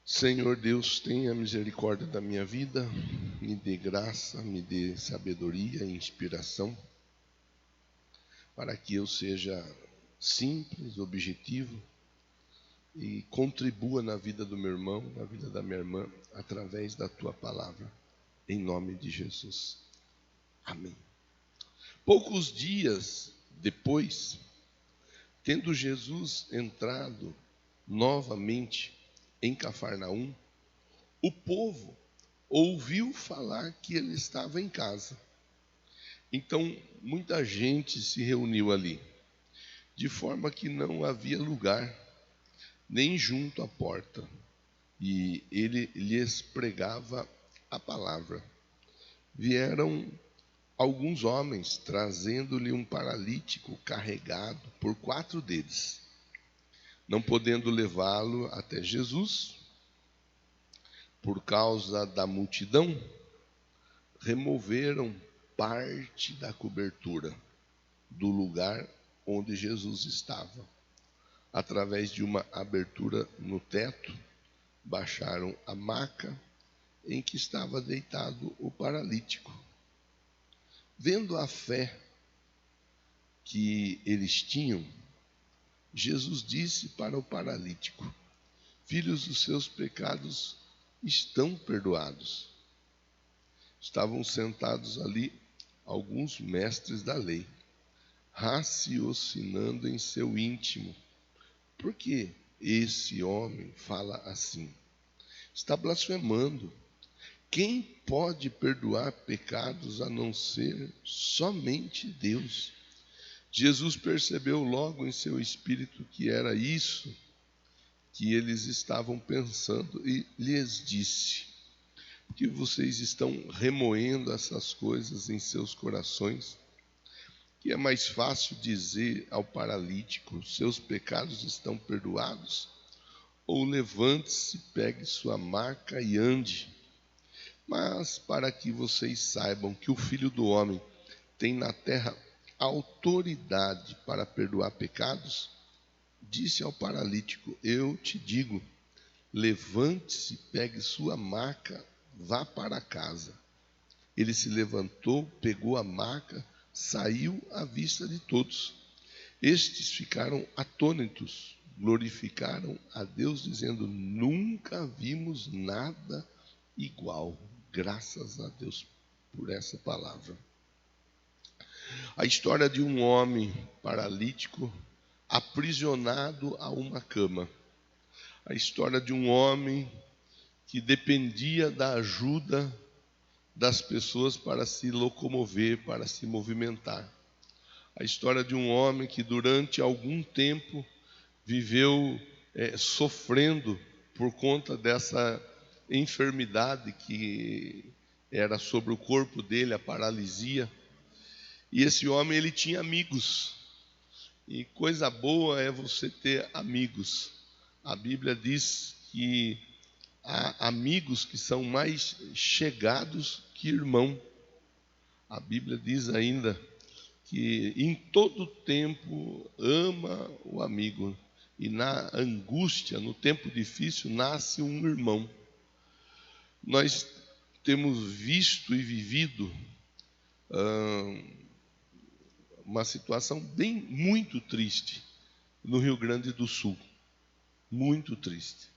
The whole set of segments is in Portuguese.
Senhor Deus, tenha misericórdia da minha vida, me dê graça, me dê sabedoria e inspiração, para que eu seja simples, objetivo e contribua na vida do meu irmão, na vida da minha irmã, através da tua palavra, em nome de Jesus. Amém. Poucos dias depois, tendo Jesus entrado novamente em Cafarnaum, o povo ouviu falar que ele estava em casa. Então, muita gente se reuniu ali, de forma que não havia lugar, nem junto à porta, e ele lhes pregava a palavra. Vieram alguns homens, trazendo-lhe um paralítico carregado por 4 deles. Não podendo levá-lo até Jesus, por causa da multidão, removeram parte da cobertura do lugar onde Jesus estava. Através de uma abertura no teto, baixaram a maca em que estava deitado o paralítico. Vendo a fé que eles tinham, Jesus disse para o paralítico: filhos, os seus pecados estão perdoados. Estavam sentados ali alguns mestres da lei, raciocinando em seu íntimo: por que esse homem fala assim? Está blasfemando. Quem pode perdoar pecados a não ser somente Deus? Jesus percebeu logo em seu espírito que era isso que eles estavam pensando e lhes disse: que vocês estão remoendo essas coisas em seus corações, que é mais fácil dizer ao paralítico: seus pecados estão perdoados, ou levante-se, pegue sua maca e ande. Mas para que vocês saibam que o Filho do Homem tem na terra autoridade para perdoar pecados, disse ao paralítico: eu te digo, levante-se, pegue sua maca, vá para casa. Ele se levantou, pegou a maca, saiu à vista de todos. Estes ficaram atônitos, glorificaram a Deus, dizendo: nunca vimos nada igual. Graças a Deus por essa palavra. A história de um homem paralítico aprisionado a uma cama. A história de um homem que dependia da ajuda das pessoas para se locomover, para se movimentar. A história de um homem que durante algum tempo viveu sofrendo por conta dessa enfermidade que era sobre o corpo dele, a paralisia. E esse homem, ele tinha amigos. E coisa boa é você ter amigos. A Bíblia diz que há amigos que são mais chegados que irmão. A Bíblia diz ainda que em todo tempo ama o amigo, e na angústia, no tempo difícil, nasce um irmão. Nós temos visto e vivido uma situação muito triste no Rio Grande do Sul. Muito triste.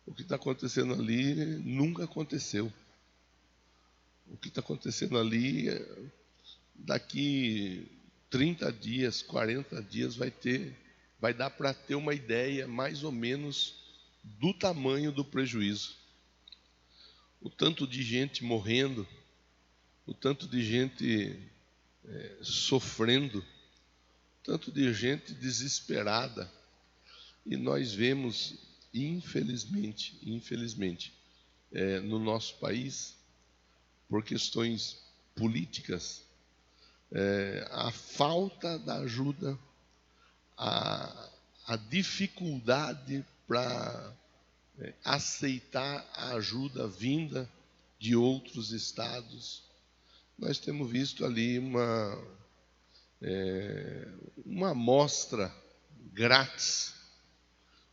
O que está acontecendo ali nunca aconteceu. O que está acontecendo ali, daqui 30 dias, 40 dias, vai dar para ter uma ideia mais ou menos do tamanho do prejuízo. O tanto de gente morrendo, o tanto de gente sofrendo, tanto de gente desesperada. E nós vemos, infelizmente, no nosso país, por questões políticas, a falta da ajuda, a dificuldade para aceitar a ajuda vinda de outros estados. Nós temos visto ali uma amostra grátis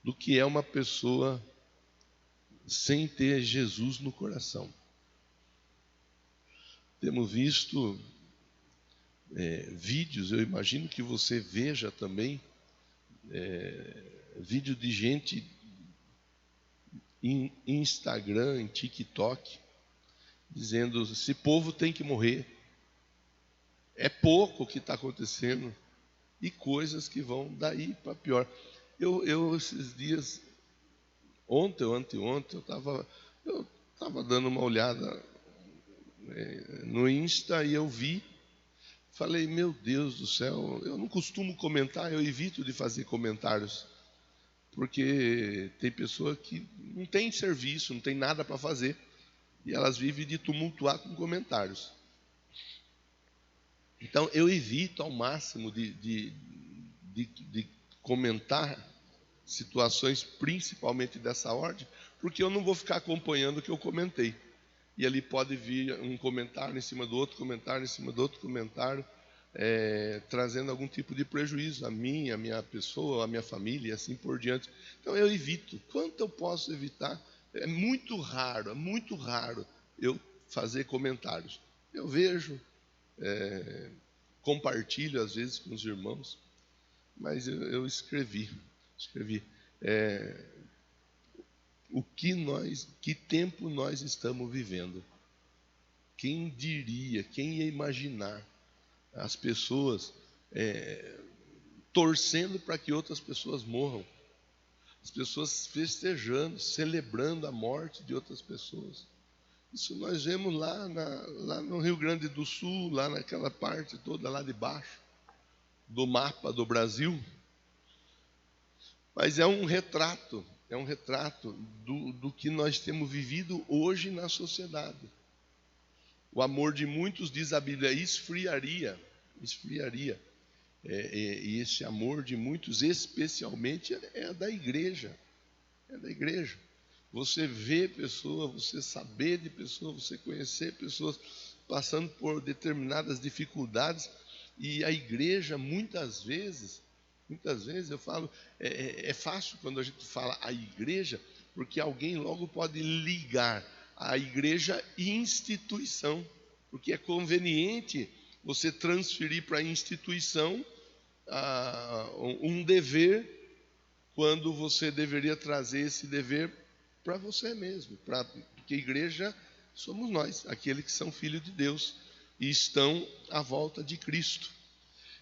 do que é uma pessoa sem ter Jesus no coração. Temos visto vídeos, eu imagino que você veja também, vídeo de gente em Instagram, em TikTok, dizendo: esse povo tem que morrer, é pouco o que está acontecendo, e coisas que vão daí para pior. Eu esses dias, ontem ou anteontem, eu estava dando uma olhada no Insta e eu vi, falei: meu Deus do céu, eu não costumo comentar, eu evito de fazer comentários, porque tem pessoa que não tem serviço, não tem nada para fazer, e elas vivem de tumultuar com comentários. Então eu evito ao máximo de comentar situações, principalmente dessa ordem, porque eu não vou ficar acompanhando o que eu comentei. E ali pode vir um comentário em cima do outro, comentário em cima do outro comentário, trazendo algum tipo de prejuízo a mim, a minha pessoa, a minha família e assim por diante. Então eu evito. Quanto eu posso evitar? É muito raro eu fazer comentários. Eu vejo, compartilho às vezes com os irmãos, mas eu escrevi. Que tempo nós estamos vivendo? Quem diria, quem ia imaginar as pessoas torcendo para que outras pessoas morram, as pessoas festejando, celebrando a morte de outras pessoas. Isso nós vemos lá no Rio Grande do Sul, lá naquela parte toda lá de baixo do mapa do Brasil. Mas é um retrato do que nós temos vivido hoje na sociedade. O amor de muitos, diz a Bíblia, esfriaria. E esse amor de muitos, especialmente, é da igreja. Você vê pessoas, você saber de pessoas, você conhecer pessoas passando por determinadas dificuldades, e a igreja, muitas vezes eu falo, é fácil quando a gente fala a igreja, porque alguém logo pode ligar a igreja e instituição, porque é conveniente você transferir para a instituição um dever, quando você deveria trazer esse dever para você mesmo, porque a igreja somos nós, aqueles que são filhos de Deus e estão à volta de Cristo.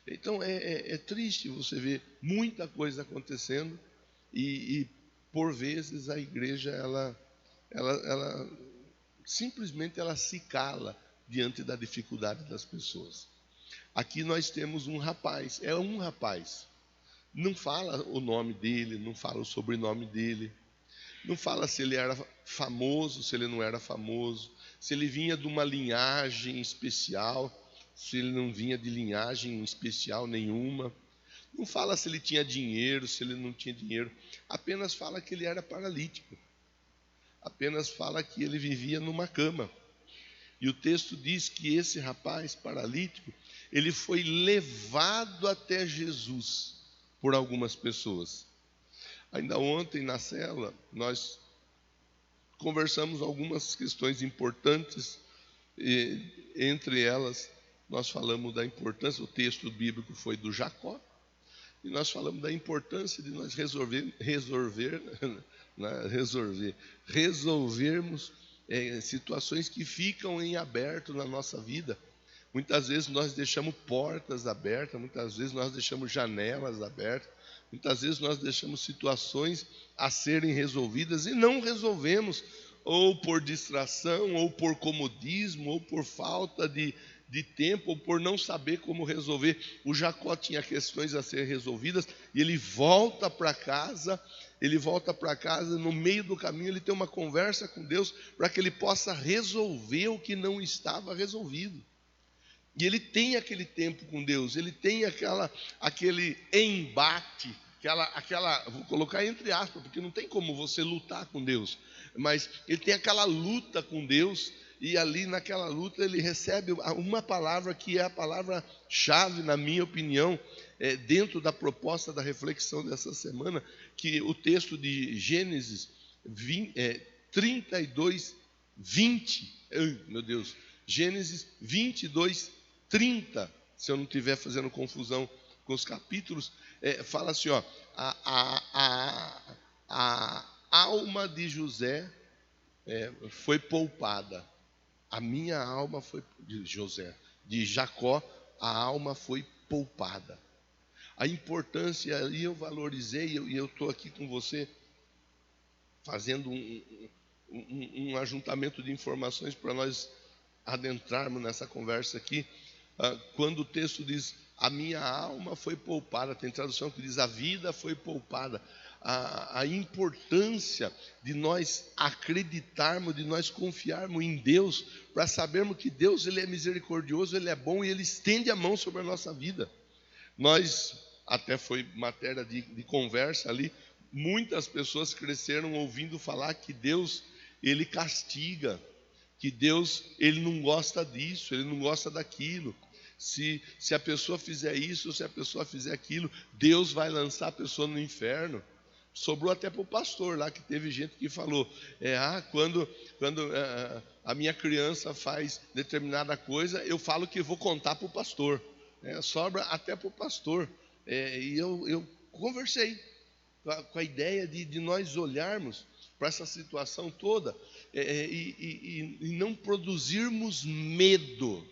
Então é triste você ver muita coisa acontecendo e por vezes a igreja ela simplesmente ela se cala diante da dificuldade das pessoas. Aqui nós temos um rapaz, não fala o nome dele, não fala o sobrenome dele, não fala se ele era famoso, se ele não era famoso, se ele vinha de uma linhagem especial, se ele não vinha de linhagem especial nenhuma. Não fala se ele tinha dinheiro, se ele não tinha dinheiro. Apenas fala que ele era paralítico. Apenas fala que ele vivia numa cama. E o texto diz que esse rapaz paralítico, ele foi levado até Jesus por algumas pessoas. Ainda ontem na célula, nós conversamos algumas questões importantes, e entre elas nós falamos da importância, o texto bíblico foi do Jacó, e nós falamos da importância de nós resolvermos situações que ficam em aberto na nossa vida. Muitas vezes nós deixamos portas abertas, muitas vezes nós deixamos janelas abertas, muitas vezes nós deixamos situações a serem resolvidas e não resolvemos, ou por distração, ou por comodismo, ou por falta de tempo, ou por não saber como resolver. O Jacó tinha questões a ser resolvidas e ele volta para casa, no meio do caminho ele tem uma conversa com Deus para que ele possa resolver o que não estava resolvido. E ele tem aquele tempo com Deus, ele tem aquele embate, vou colocar entre aspas, porque não tem como você lutar com Deus, mas ele tem aquela luta com Deus, e ali naquela luta ele recebe uma palavra que é a palavra-chave, na minha opinião, dentro da proposta da reflexão dessa semana, que o texto de Gênesis 32, 20. Meu Deus, Gênesis 22, 30. Se eu não estiver fazendo confusão com os capítulos, fala assim, ó, a alma de José foi poupada. A minha alma foi, de Jacó, a alma foi poupada. A importância, e eu valorizei, e eu estou aqui com você, fazendo um ajuntamento de informações para nós adentrarmos nessa conversa aqui. Quando o texto diz, a minha alma foi poupada, tem tradução que diz, a vida foi poupada. A importância de nós acreditarmos, de nós confiarmos em Deus, para sabermos que Deus, Ele é misericordioso, Ele é bom e Ele estende a mão sobre a nossa vida. Nós, até foi matéria de conversa ali, muitas pessoas cresceram ouvindo falar que Deus, Ele castiga, que Deus, Ele não gosta disso, Ele não gosta daquilo. Se a pessoa fizer isso, se a pessoa fizer aquilo, Deus vai lançar a pessoa no inferno. Sobrou até para o pastor lá, que teve gente que falou, quando a minha criança faz determinada coisa, eu falo que vou contar para o pastor. Sobra até para o pastor. E eu conversei com a ideia de nós olharmos para essa situação toda e não produzirmos medo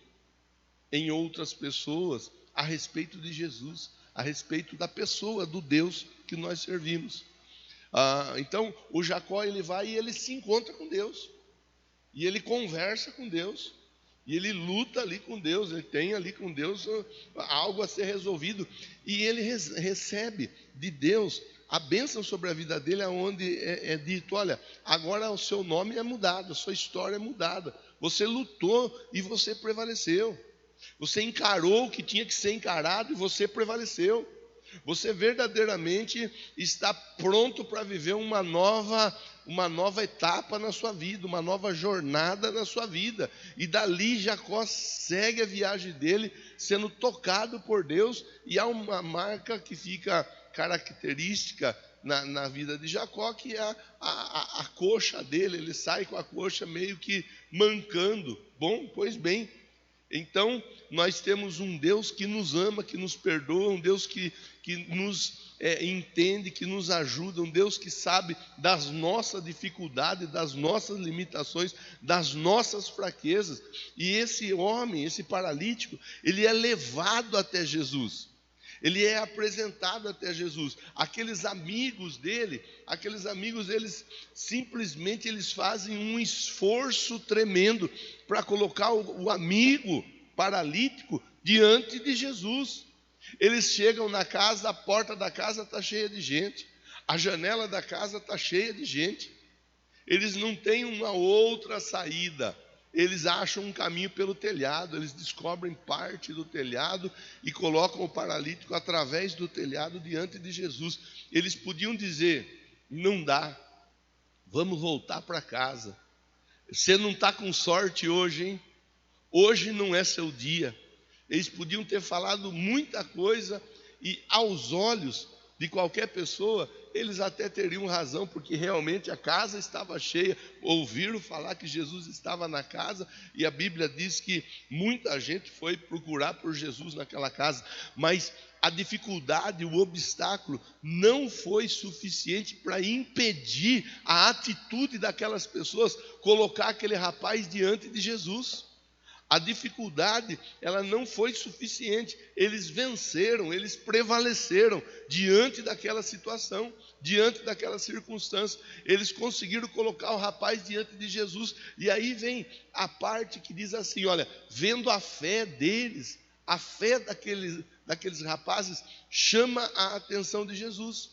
em outras pessoas a respeito de Jesus, a respeito da pessoa, do Deus que nós servimos. Então, o Jacó, ele vai e ele se encontra com Deus, e ele conversa com Deus, e ele luta ali com Deus, ele tem ali com Deus algo a ser resolvido, e ele recebe de Deus a bênção sobre a vida dele, onde é dito, olha, agora o seu nome é mudado, a sua história é mudada, você lutou e você prevaleceu, você encarou o que tinha que ser encarado e você prevaleceu. Você verdadeiramente está pronto para viver uma nova etapa na sua vida, uma nova jornada na sua vida. E dali Jacó segue a viagem dele, sendo tocado por Deus, e há uma marca que fica característica na vida de Jacó, que é a coxa dele. Ele sai com a coxa meio que mancando. Bom, pois bem, então nós temos um Deus que nos ama, que nos perdoa, um Deus que nos entende, que nos ajuda, um Deus que sabe das nossas dificuldades, das nossas limitações, das nossas fraquezas. E esse homem, esse paralítico, ele é levado até Jesus, ele é apresentado até Jesus. Aqueles amigos dele, eles simplesmente fazem um esforço tremendo para colocar o amigo paralítico diante de Jesus. Eles chegam na casa, a porta da casa está cheia de gente, a janela da casa está cheia de gente. Eles não têm uma outra saída. Eles acham um caminho pelo telhado, eles descobrem parte do telhado e colocam o paralítico através do telhado diante de Jesus. Eles podiam dizer, não dá, vamos voltar para casa. Você não está com sorte hoje, hein? Hoje não é seu dia. Eles podiam ter falado muita coisa e aos olhos de qualquer pessoa, eles até teriam razão, porque realmente a casa estava cheia. Ouviram falar que Jesus estava na casa, e a Bíblia diz que muita gente foi procurar por Jesus naquela casa, mas a dificuldade, o obstáculo não foi suficiente para impedir a atitude daquelas pessoas colocar aquele rapaz diante de Jesus. A dificuldade, ela não foi suficiente. Eles venceram, eles prevaleceram diante daquela situação, diante daquela circunstância. Eles conseguiram colocar o rapaz diante de Jesus. E aí vem a parte que diz assim, olha, vendo a fé deles, a fé daqueles rapazes chama a atenção de Jesus.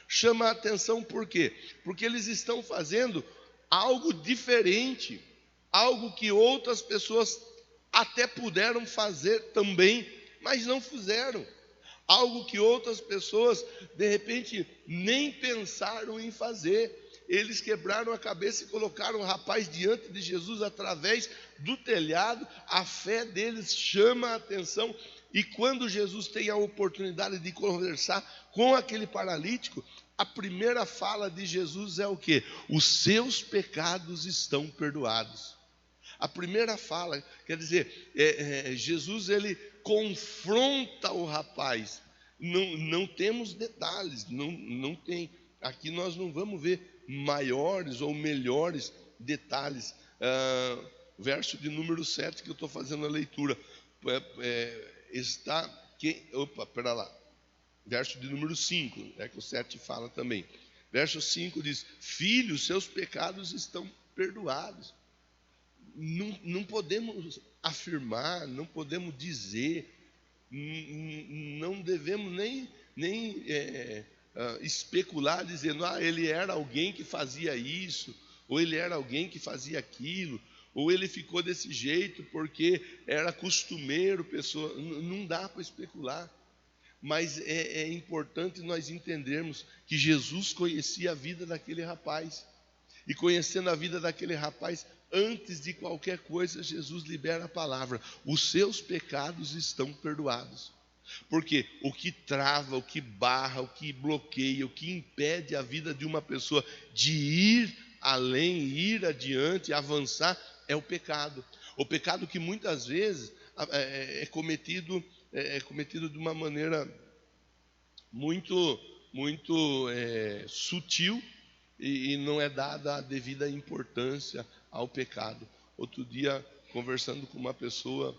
Chama a atenção por quê? Porque eles estão fazendo algo diferente, algo que outras pessoas até puderam fazer também, mas não fizeram. Algo que outras pessoas, de repente, nem pensaram em fazer. Eles quebraram a cabeça e colocaram o rapaz diante de Jesus através do telhado. A fé deles chama a atenção. E quando Jesus tem a oportunidade de conversar com aquele paralítico, A primeira fala de Jesus é o quê? Os seus pecados estão perdoados. A primeira fala, quer dizer, Jesus ele confronta o rapaz. Não temos detalhes, não tem. Aqui nós não vamos ver maiores ou melhores detalhes. Verso de número 7 que eu estou fazendo a leitura. Pera lá. Verso de número 5, que o 7 fala também. Verso 5 diz: Filho, seus pecados estão perdoados. Não podemos afirmar, não podemos dizer, não devemos nem especular dizendo, ele era alguém que fazia isso, ou ele era alguém que fazia aquilo, ou ele ficou desse jeito porque era costumeiro, pessoa. Não dá para especular. Mas é importante nós entendermos que Jesus conhecia a vida daquele rapaz. E conhecendo a vida daquele rapaz, antes de qualquer coisa, Jesus libera a palavra: os seus pecados estão perdoados. Porque o que trava, o que barra, o que bloqueia, o que impede a vida de uma pessoa de ir além, ir adiante, avançar, é o pecado. O pecado que muitas vezes é cometido de uma maneira muito sutil e não é dada a devida importância ao pecado. Outro dia, conversando com uma pessoa,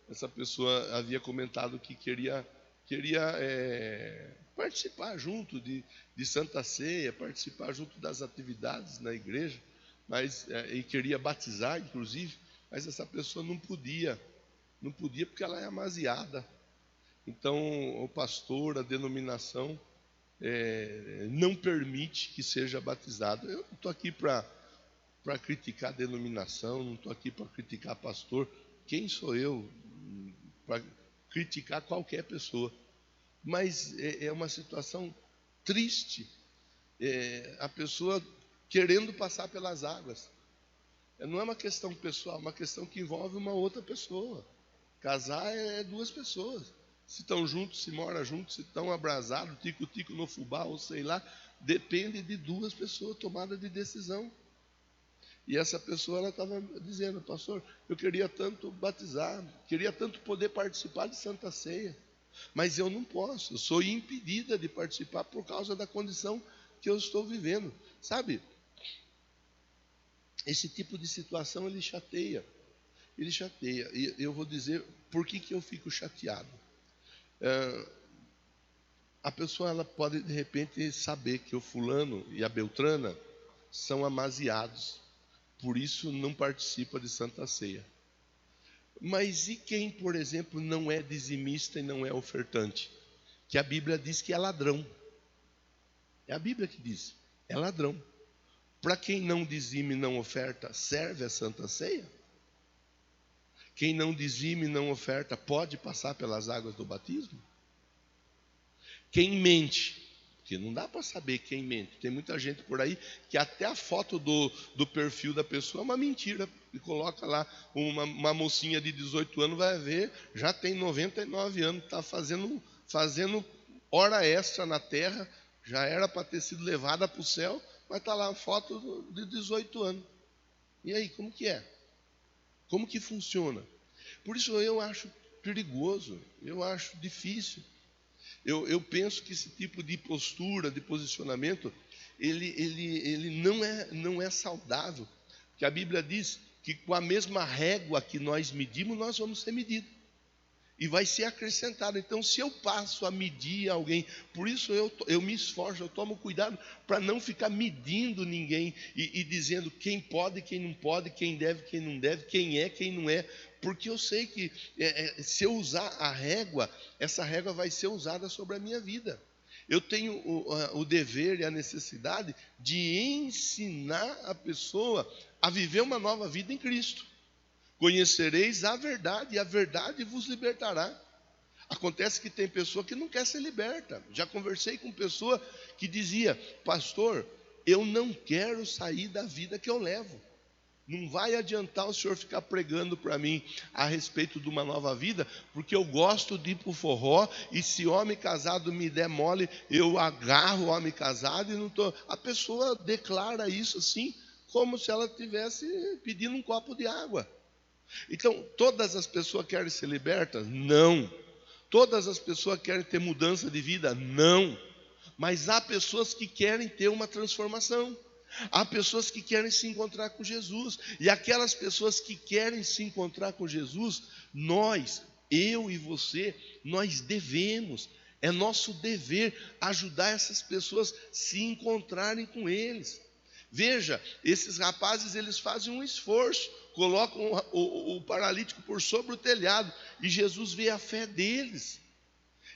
essa pessoa havia comentado que queria participar junto de Santa Ceia, participar junto das atividades na igreja, e queria batizar, inclusive, mas essa pessoa não podia porque ela é amaziada. Então, o pastor, a denominação, não permite que seja batizado. Eu não estou aqui para criticar a denominação, não estou aqui para criticar pastor. Quem sou eu para criticar qualquer pessoa? Mas é uma situação triste, a pessoa querendo passar pelas águas. Não é uma questão pessoal, é uma questão que envolve uma outra pessoa. Casar é duas pessoas. Se estão juntos, se moram juntos, se estão abrasados, tico-tico no fubá, ou sei lá, depende de duas pessoas, tomada de decisão. E essa pessoa, ela estava dizendo: pastor, eu queria tanto batizar, queria tanto poder participar de Santa Ceia, mas eu não posso, eu sou impedida de participar por causa da condição que eu estou vivendo. Sabe, esse tipo de situação, ele chateia. E eu vou dizer por que eu fico chateado. A pessoa, ela pode de repente saber que o fulano e a beltrana são amaziados, por isso não participa de Santa Ceia. Mas e quem, por exemplo, não é dizimista e não é ofertante? Que a Bíblia diz que é ladrão. É a Bíblia que diz, é ladrão. Para quem não dizime e não oferta, serve a Santa Ceia? Quem não dizime e não oferta pode passar pelas águas do batismo? Quem mente, porque não dá para saber quem mente. Tem muita gente por aí que até a foto do perfil da pessoa é uma mentira. E coloca lá uma mocinha de 18 anos, vai ver, já tem 99 anos, está fazendo hora extra na terra, já era para ter sido levada para o céu, mas está lá a foto de 18 anos. E aí, como que é? Como que funciona? Por isso eu acho perigoso, eu acho difícil. Eu penso que esse tipo de postura, de posicionamento, ele não é saudável. Porque a Bíblia diz que com a mesma régua que nós medimos, nós vamos ser medidos. E vai ser acrescentado. Então, se eu passo a medir alguém, por isso eu me esforço, eu tomo cuidado para não ficar medindo ninguém e dizendo quem pode, quem não pode, quem deve, quem não deve, quem é, quem não é. Porque eu sei que se eu usar a régua, essa régua vai ser usada sobre a minha vida. Eu tenho o dever e a necessidade de ensinar a pessoa a viver uma nova vida em Cristo. Conhecereis a verdade, e a verdade vos libertará. Acontece que tem pessoa que não quer ser liberta. Já conversei com pessoa que dizia: pastor, eu não quero sair da vida que eu levo. Não vai adiantar o senhor ficar pregando para mim a respeito de uma nova vida, porque eu gosto de ir para o forró, e se homem casado me der mole, eu agarro o homem casado e não estou. A pessoa declara isso assim, como se ela estivesse pedindo um copo de água. Então, todas as pessoas querem ser libertas? Não. Todas as pessoas querem ter mudança de vida? Não. Mas há pessoas que querem ter uma transformação. Há pessoas que querem se encontrar com Jesus. E aquelas pessoas que querem se encontrar com Jesus, nós, eu e você, nós devemos, é nosso dever ajudar essas pessoas a se encontrarem com eles. Veja, esses rapazes, eles fazem um esforço, colocam o paralítico por sobre o telhado, e Jesus vê a fé deles.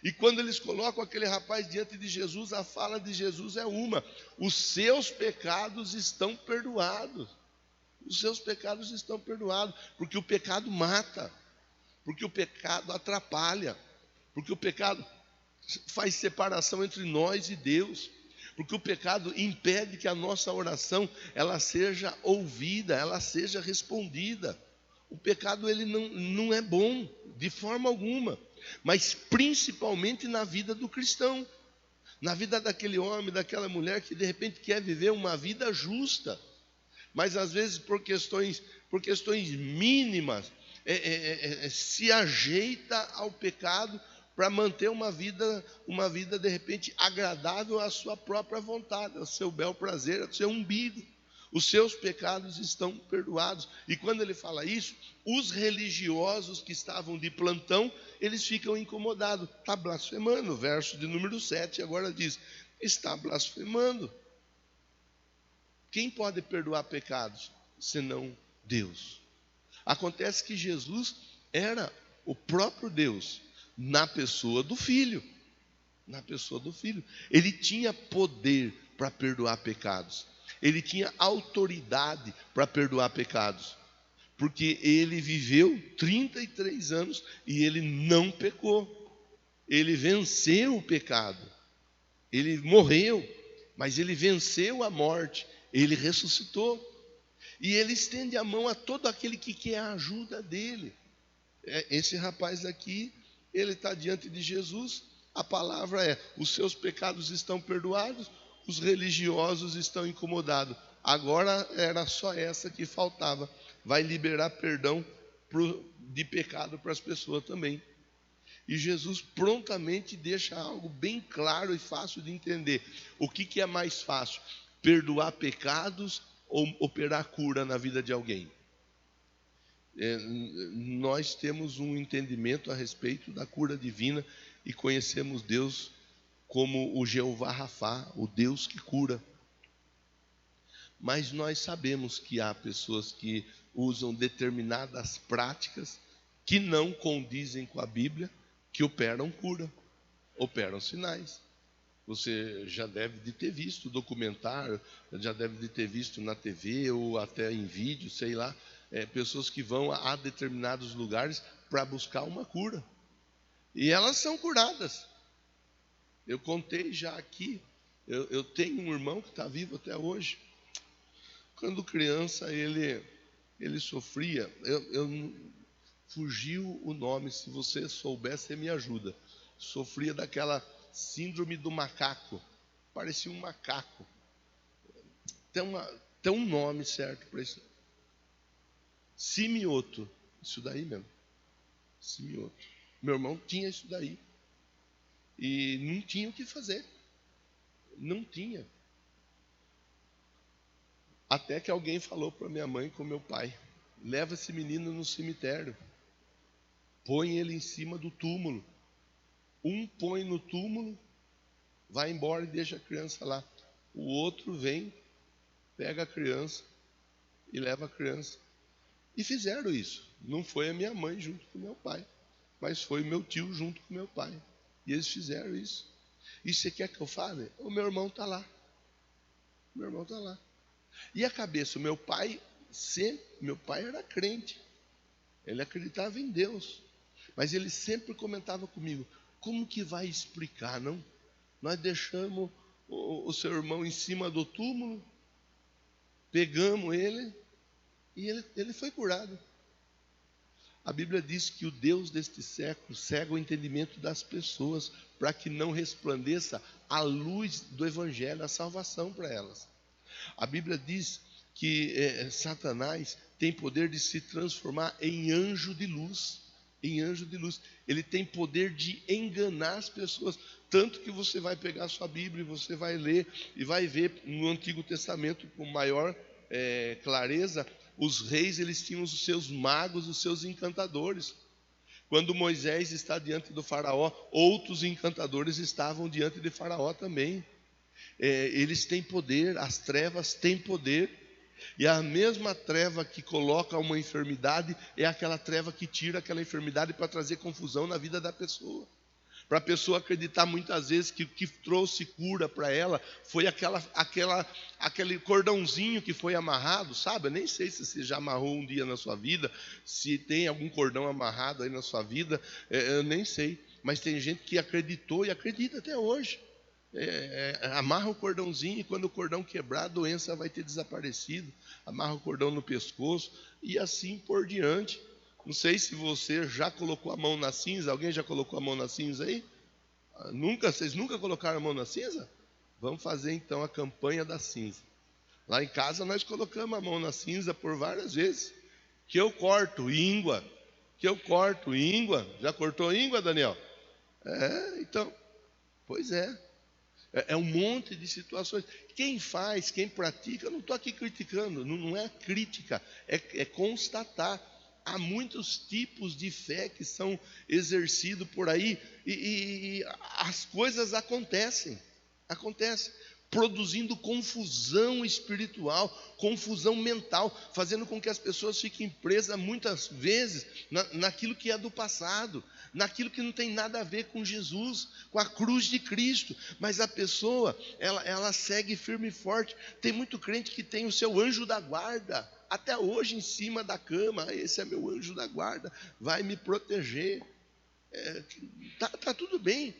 E quando eles colocam aquele rapaz diante de Jesus, a fala de Jesus é uma: os seus pecados estão perdoados. Os seus pecados estão perdoados, porque o pecado mata, porque o pecado atrapalha, porque o pecado faz separação entre nós e Deus, porque o pecado impede que a nossa oração ela seja ouvida, ela seja respondida. O pecado ele não é bom de forma alguma, mas principalmente na vida do cristão, na vida daquele homem, daquela mulher que de repente quer viver uma vida justa, mas às vezes por questões mínimas se ajeita ao pecado para manter uma vida de repente agradável à sua própria vontade, ao seu bel prazer, ao seu umbigo. Os seus pecados estão perdoados. E quando ele fala isso, os religiosos que estavam de plantão, eles ficam incomodados. Está blasfemando. Verso de número 7 agora diz: está blasfemando. Quem pode perdoar pecados senão Deus? Acontece que Jesus era o próprio Deus na pessoa do Filho. Na pessoa do Filho. Ele tinha poder para perdoar pecados. Ele tinha autoridade para perdoar pecados, porque ele viveu 33 anos e ele não pecou. Ele venceu o pecado. Ele morreu, mas ele venceu a morte. Ele ressuscitou. E ele estende a mão a todo aquele que quer a ajuda dele. Esse rapaz aqui, ele está diante de Jesus. A palavra é: os seus pecados estão perdoados. Os religiosos estão incomodados. Agora era só essa que faltava. Vai liberar perdão de pecado para as pessoas também. E Jesus prontamente deixa algo bem claro e fácil de entender. O que é mais fácil? Perdoar pecados ou operar cura na vida de alguém? Nós temos um entendimento a respeito da cura divina e conhecemos Deus como o Jeová Rafá, o Deus que cura. Mas nós sabemos que há pessoas que usam determinadas práticas que não condizem com a Bíblia, que operam cura, operam sinais. Você já deve de ter visto documentário, já deve de ter visto na TV ou até em vídeo, sei lá, pessoas que vão a determinados lugares para buscar uma cura. E elas são curadas. Eu contei já aqui, eu tenho um irmão que está vivo até hoje. Quando criança ele sofria, fugiu o nome, se você souber, você me ajuda. Sofria daquela síndrome do macaco, parecia um macaco. Tem um nome certo para isso. Simioto, isso daí mesmo. Simioto. Meu irmão tinha isso daí. E não tinha o que fazer. Não tinha. Até que alguém falou para minha mãe com meu pai: leva esse menino no cemitério. Põe ele em cima do túmulo. Um põe no túmulo, vai embora e deixa a criança lá. O outro vem, pega a criança e leva a criança. E fizeram isso. Não foi a minha mãe junto com meu pai, mas foi meu tio junto com meu pai. E eles fizeram isso. E você quer que eu fale? O meu irmão está lá. Meu irmão está lá. E a cabeça, meu pai era crente. Ele acreditava em Deus. Mas ele sempre comentava comigo: como que vai explicar, não? Nós deixamos o seu irmão em cima do túmulo, pegamos ele E ele foi curado. A Bíblia diz que o Deus deste século cega o entendimento das pessoas para que não resplandeça a luz do Evangelho, a salvação para elas. A Bíblia diz que Satanás tem poder de se transformar em anjo de luz. Em anjo de luz. Ele tem poder de enganar as pessoas. Tanto que você vai pegar a sua Bíblia e você vai ler e vai ver no Antigo Testamento com maior clareza. Os reis, eles tinham os seus magos, os seus encantadores. Quando Moisés está diante do faraó, outros encantadores estavam diante de faraó também. Eles têm poder, as trevas têm poder. E a mesma treva que coloca uma enfermidade é aquela treva que tira aquela enfermidade para trazer confusão na vida da pessoa. Para a pessoa acreditar muitas vezes que o que trouxe cura para ela foi aquele cordãozinho que foi amarrado, sabe? Eu nem sei se você já amarrou um dia na sua vida, se tem algum cordão amarrado aí na sua vida, eu nem sei. Mas tem gente que acreditou e acredita até hoje. Amarra o cordãozinho e quando o cordão quebrar, a doença vai ter desaparecido. Amarra o cordão no pescoço e assim por diante. Não sei se você já colocou a mão na cinza. Alguém já colocou a mão na cinza aí? Vocês nunca colocaram a mão na cinza? Vamos fazer então a campanha da cinza. Lá em casa nós colocamos a mão na cinza por várias vezes. Que eu corto íngua. Já cortou íngua, Daniel? Então, pois é. É um monte de situações. Quem faz, quem pratica, eu não estou aqui criticando, não é crítica, é constatar. Há muitos tipos de fé que são exercidos por aí e as coisas acontecem, produzindo confusão espiritual, confusão mental, fazendo com que as pessoas fiquem presas muitas vezes naquilo que é do passado, naquilo que não tem nada a ver com Jesus, com a cruz de Cristo. Mas a pessoa, ela segue firme e forte. Tem muito crente que tem o seu anjo da guarda, até hoje em cima da cama. Esse é meu anjo da guarda, vai me proteger. Tá tudo bem.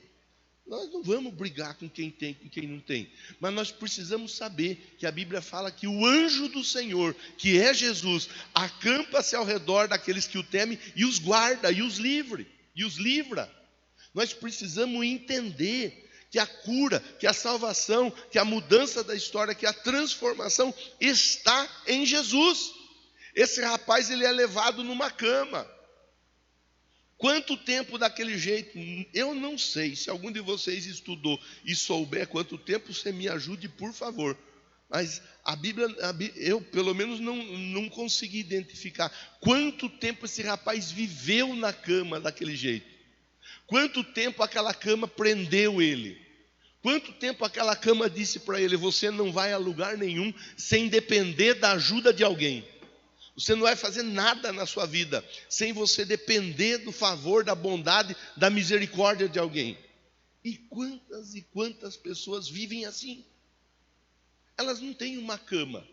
Nós não vamos brigar com quem tem e com quem não tem. Mas nós precisamos saber que a Bíblia fala que o anjo do Senhor, que é Jesus, acampa-se ao redor daqueles que o temem e os guarda e os livra. Nós precisamos entender que a cura, que a salvação, que a mudança da história, que a transformação está em Jesus. Esse rapaz, ele é levado numa cama. Quanto tempo daquele jeito? Eu não sei. Se algum de vocês estudou e souber quanto tempo, você me ajude, por favor. Mas a Bíblia, eu pelo menos não consegui identificar quanto tempo esse rapaz viveu na cama daquele jeito. Quanto tempo aquela cama prendeu ele. Quanto tempo aquela cama disse para ele: você não vai a lugar nenhum sem depender da ajuda de alguém. Você não vai fazer nada na sua vida sem você depender do favor, da bondade, da misericórdia de alguém. E quantas pessoas vivem assim? Elas não têm uma cama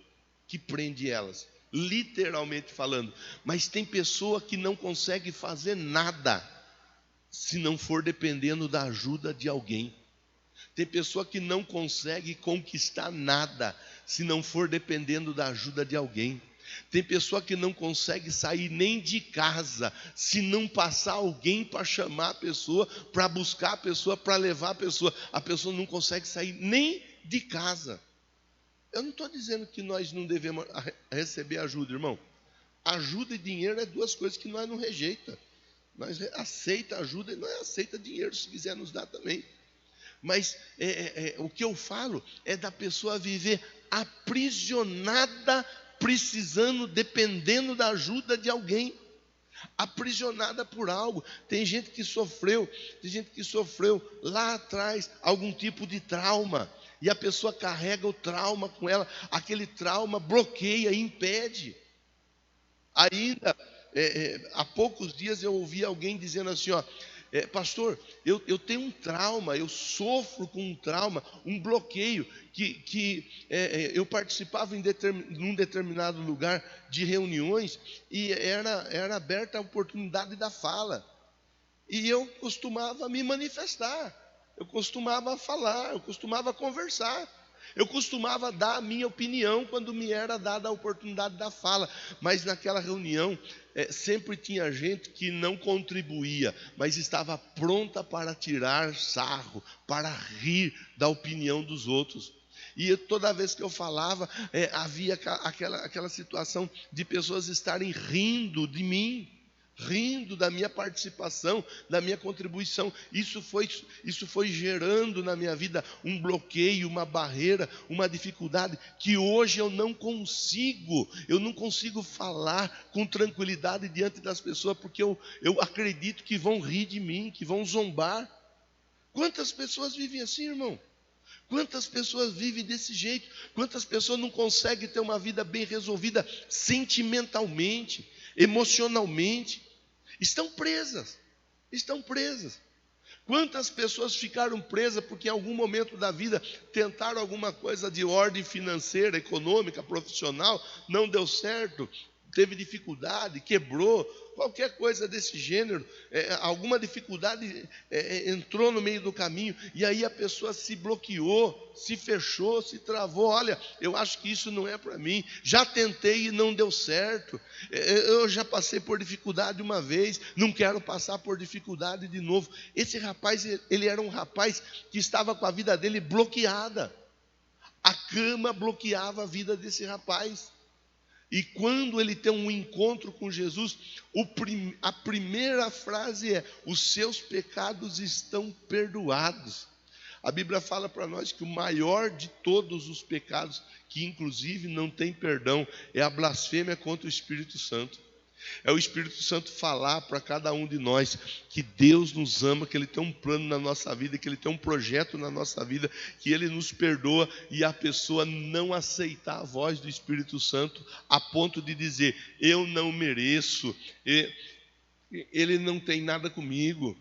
que prende elas, literalmente falando. Mas tem pessoa que não consegue fazer nada se não for dependendo da ajuda de alguém. Tem pessoa que não consegue conquistar nada se não for dependendo da ajuda de alguém. Tem pessoa que não consegue sair nem de casa se não passar alguém para chamar a pessoa, para buscar a pessoa, para levar a pessoa. A pessoa não consegue sair nem de casa. Eu não estou dizendo que nós não devemos receber ajuda, irmão. Ajuda e dinheiro é duas coisas que nós não rejeita. Nós aceita ajuda e nós aceita dinheiro, se quiser nos dar também. Mas o que eu falo é da pessoa viver aprisionada, precisando, dependendo da ajuda de alguém, aprisionada por algo. Tem gente que sofreu lá atrás algum tipo de trauma, e a pessoa carrega o trauma com ela, aquele trauma bloqueia, impede. Ainda, há poucos dias eu ouvi alguém dizendo assim, pastor, eu tenho um trauma, eu sofro com um trauma, um bloqueio, que eu participava num determinado lugar de reuniões e era aberta a oportunidade da fala. E eu costumava me manifestar, eu costumava falar, eu costumava conversar. Eu costumava dar a minha opinião quando me era dada a oportunidade da fala, mas naquela reunião sempre tinha gente que não contribuía, mas estava pronta para tirar sarro, para rir da opinião dos outros. E toda vez que eu falava, havia aquela situação de pessoas estarem rindo de mim, rindo da minha participação, da minha contribuição. Isso foi gerando na minha vida um bloqueio, uma barreira, uma dificuldade que hoje eu não consigo falar com tranquilidade diante das pessoas, porque eu acredito que vão rir de mim, que vão zombar. Quantas pessoas vivem assim, irmão? Quantas pessoas vivem desse jeito? Quantas pessoas não conseguem ter uma vida bem resolvida sentimentalmente, emocionalmente? Estão presas. Quantas pessoas ficaram presas porque em algum momento da vida tentaram alguma coisa de ordem financeira, econômica, profissional, não deu certo, teve dificuldade, quebrou, qualquer coisa desse gênero, alguma dificuldade entrou no meio do caminho, e aí a pessoa se bloqueou, se fechou, se travou. Olha, eu acho que isso não é para mim, já tentei e não deu certo, eu já passei por dificuldade uma vez, não quero passar por dificuldade de novo. Esse rapaz, ele era um rapaz que estava com a vida dele bloqueada, a cama bloqueava a vida desse rapaz. E quando ele tem um encontro com Jesus, a primeira frase é: os seus pecados estão perdoados. A Bíblia fala para nós que o maior de todos os pecados, que inclusive não tem perdão, é a blasfêmia contra o Espírito Santo. É o Espírito Santo falar para cada um de nós que Deus nos ama, que Ele tem um plano na nossa vida, que Ele tem um projeto na nossa vida, que Ele nos perdoa, e a pessoa não aceitar a voz do Espírito Santo a ponto de dizer: eu não mereço, Ele não tem nada comigo,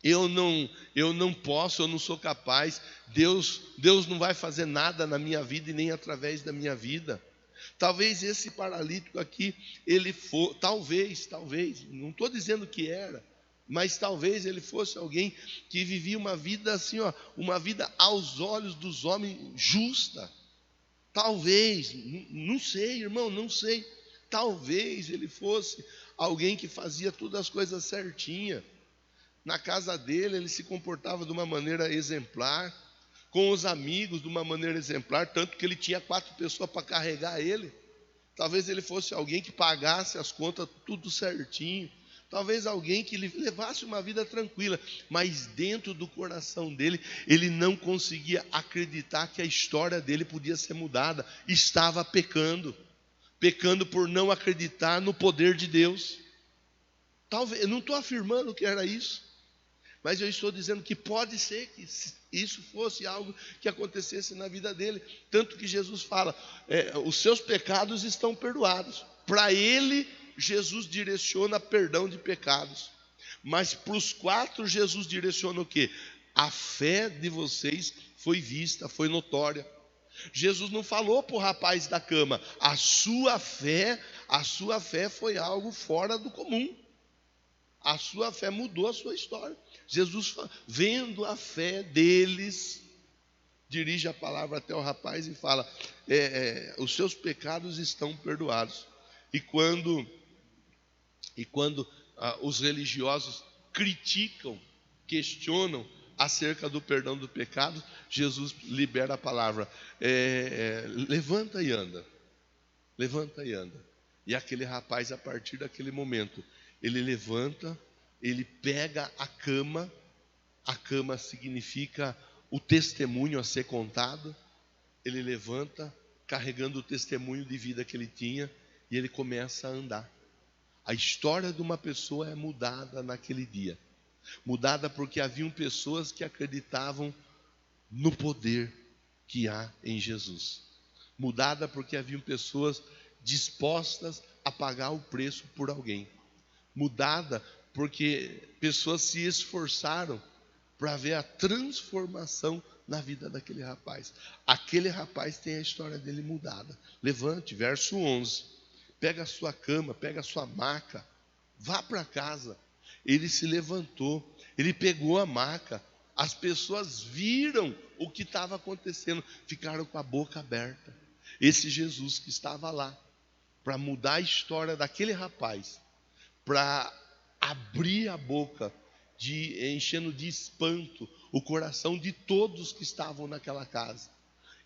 eu não posso, eu não sou capaz, Deus não vai fazer nada na minha vida e nem através da minha vida. Talvez esse paralítico aqui, talvez, não estou dizendo que era, mas talvez ele fosse alguém que vivia uma vida assim, uma vida aos olhos dos homens justa. Talvez, não sei, irmão, não sei. Talvez ele fosse alguém que fazia todas as coisas certinha. Na casa dele, ele se comportava de uma maneira exemplar, com os amigos de uma maneira exemplar, tanto que ele tinha 4 pessoas para carregar ele. Talvez ele fosse alguém que pagasse as contas tudo certinho, talvez alguém que levasse uma vida tranquila, mas dentro do coração dele, ele não conseguia acreditar que a história dele podia ser mudada. Estava pecando por não acreditar no poder de Deus. Talvez, eu não estou afirmando que era isso, mas eu estou dizendo que pode ser que isso fosse algo que acontecesse na vida dele. Tanto que Jesus fala, os seus pecados estão perdoados. Para ele, Jesus direciona perdão de pecados. Mas para os 4, Jesus direciona o quê? A fé de vocês foi vista, foi notória. Jesus não falou para o rapaz da cama: a sua fé foi algo fora do comum. A sua fé mudou a sua história. Jesus, vendo a fé deles, dirige a palavra até o rapaz e fala: os seus pecados estão perdoados. E quando os religiosos criticam, questionam acerca do perdão do pecado, Jesus libera a palavra: levanta e anda. Levanta e anda. E aquele rapaz, a partir daquele momento, ele levanta, ele pega a cama significa o testemunho a ser contado. Ele levanta, carregando o testemunho de vida que ele tinha, e ele começa a andar. A história de uma pessoa é mudada naquele dia. Mudada porque haviam pessoas que acreditavam no poder que há em Jesus. Mudada porque haviam pessoas dispostas a pagar o preço por alguém. Mudada porque pessoas se esforçaram para ver a transformação na vida daquele rapaz. Aquele rapaz tem a história dele mudada. Levante, verso 11. Pega a sua cama, pega a sua maca, vá para casa. Ele se levantou, ele pegou a maca, As pessoas viram o que estava acontecendo, ficaram com a boca aberta. Esse Jesus que estava lá para mudar a história daquele rapaz, para abrir a boca, enchendo de espanto o coração de todos que estavam naquela casa.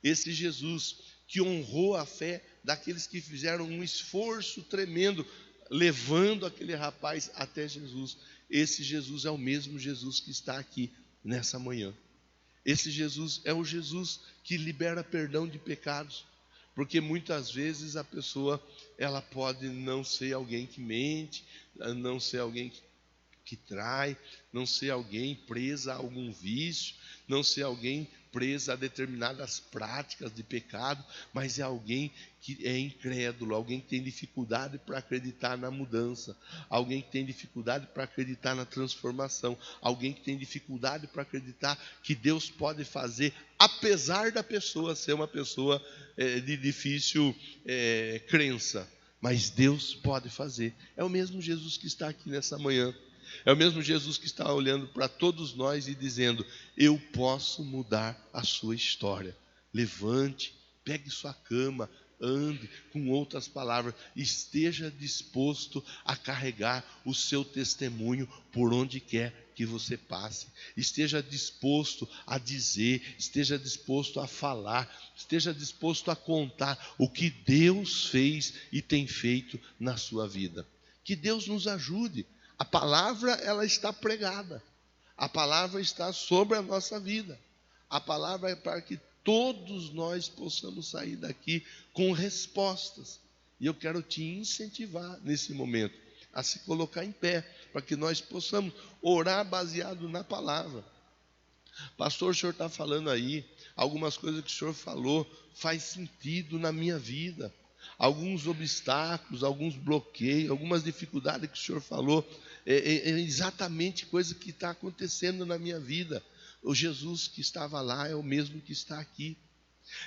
Esse Jesus que honrou a fé daqueles que fizeram um esforço tremendo, levando aquele rapaz até Jesus. Esse Jesus é o mesmo Jesus que está aqui nessa manhã. Esse Jesus é o Jesus que libera perdão de pecados. Porque muitas vezes a pessoa, ela pode não ser alguém que mente, não ser alguém que trai, não ser alguém presa a algum vício, não ser alguém presa a determinadas práticas de pecado, mas é alguém que é incrédulo, alguém que tem dificuldade para acreditar na mudança, alguém que tem dificuldade para acreditar na transformação, alguém que tem dificuldade para acreditar que Deus pode fazer, apesar da pessoa ser uma pessoa de difícil crença, mas Deus pode fazer. É o mesmo Jesus que está aqui nessa manhã. É o mesmo Jesus que está olhando para todos nós e dizendo: eu posso mudar a sua história. Levante, pegue sua cama, ande. Com outras palavras, esteja disposto a carregar o seu testemunho por onde quer que você passe. Esteja disposto a dizer, esteja disposto a falar, esteja disposto a contar o que Deus fez e tem feito na sua vida. Que Deus nos ajude. A palavra, ela está pregada. A palavra está sobre a nossa vida. A palavra é para que todos nós possamos sair daqui com respostas. E eu quero te incentivar nesse momento a se colocar em pé, para que nós possamos orar baseado na palavra. Pastor, o senhor está falando aí, algumas coisas que o senhor falou faz sentido na minha vida. Alguns obstáculos, alguns bloqueios, algumas dificuldades que o senhor falou, é exatamente coisa que está acontecendo na minha vida. O Jesus que estava lá é o mesmo que está aqui.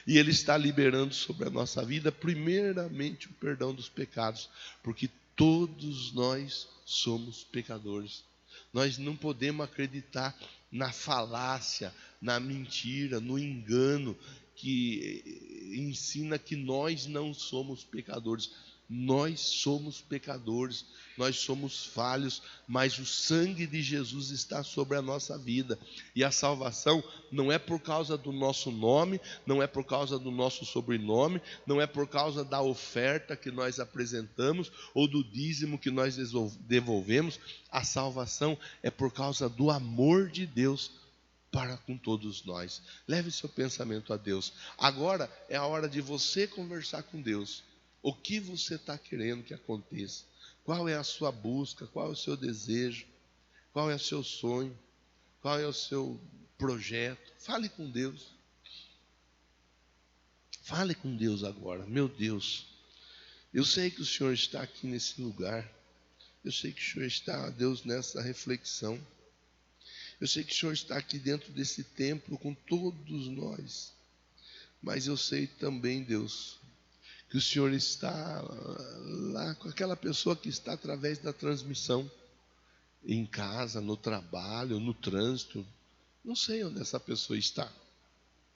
E Ele está liberando sobre a nossa vida, primeiramente, o perdão dos pecados, porque todos nós somos pecadores. Nós não podemos acreditar na falácia, na mentira, no engano que ensina que nós não somos pecadores. Nós somos pecadores, nós somos falhos, mas o sangue de Jesus está sobre a nossa vida. E a salvação não é por causa do nosso nome, não é por causa do nosso sobrenome, não é por causa da oferta que nós apresentamos ou do dízimo que nós devolvemos. A salvação é por causa do amor de Deus para com todos nós. Leve seu pensamento a Deus. Agora é a hora de você conversar com Deus. O que você está querendo que aconteça? Qual é a sua busca? Qual é o seu desejo? Qual é o seu sonho? Qual é o seu projeto? Fale com Deus. Fale com Deus agora. Meu Deus, eu sei que o Senhor está aqui nesse lugar. Eu sei que o Senhor está, Deus, nessa reflexão. Eu sei que o Senhor está aqui dentro desse templo com todos nós. Mas eu sei também, Deus, que o Senhor está lá com aquela pessoa que está através da transmissão, em casa, no trabalho, no trânsito. Não sei onde essa pessoa está.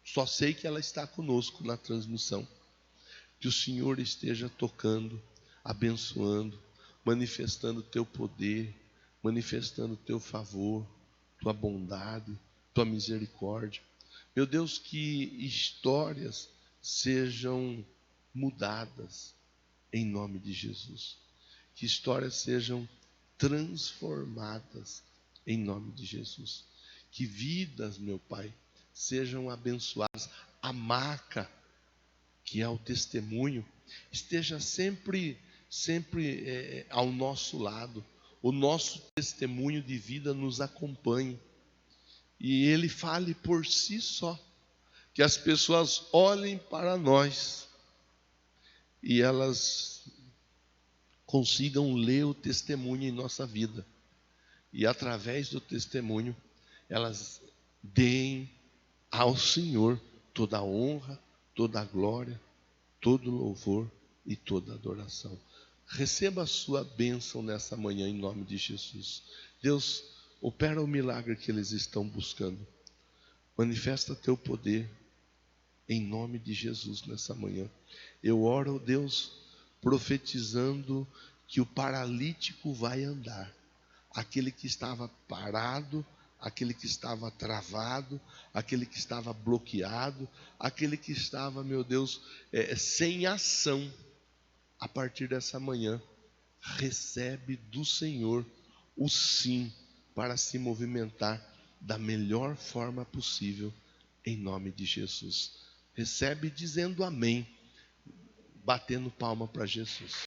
Só sei que ela está conosco na transmissão. Que o Senhor esteja tocando, abençoando, manifestando o teu poder, manifestando o teu favor, tua bondade, tua misericórdia. Meu Deus, que histórias sejam mudadas em nome de Jesus. Que histórias sejam transformadas em nome de Jesus. Que vidas, meu Pai, sejam abençoadas. A marca, que é o testemunho, esteja sempre ao nosso lado. O nosso testemunho de vida nos acompanhe. E ele fale por si só. Que as pessoas olhem para nós e elas consigam ler o testemunho em nossa vida. E através do testemunho, elas deem ao Senhor toda a honra, toda a glória, todo o louvor e toda a adoração. Receba a sua bênção nessa manhã em nome de Jesus. Deus, opera o milagre que eles estão buscando. Manifesta teu poder em nome de Jesus nessa manhã. Eu oro, Deus, profetizando que o paralítico vai andar. Aquele que estava parado, aquele que estava travado, aquele que estava bloqueado, aquele que estava, meu Deus, sem ação, a partir dessa manhã, recebe do Senhor o sim para se movimentar da melhor forma possível, em nome de Jesus. Recebe dizendo amém, batendo palma para Jesus.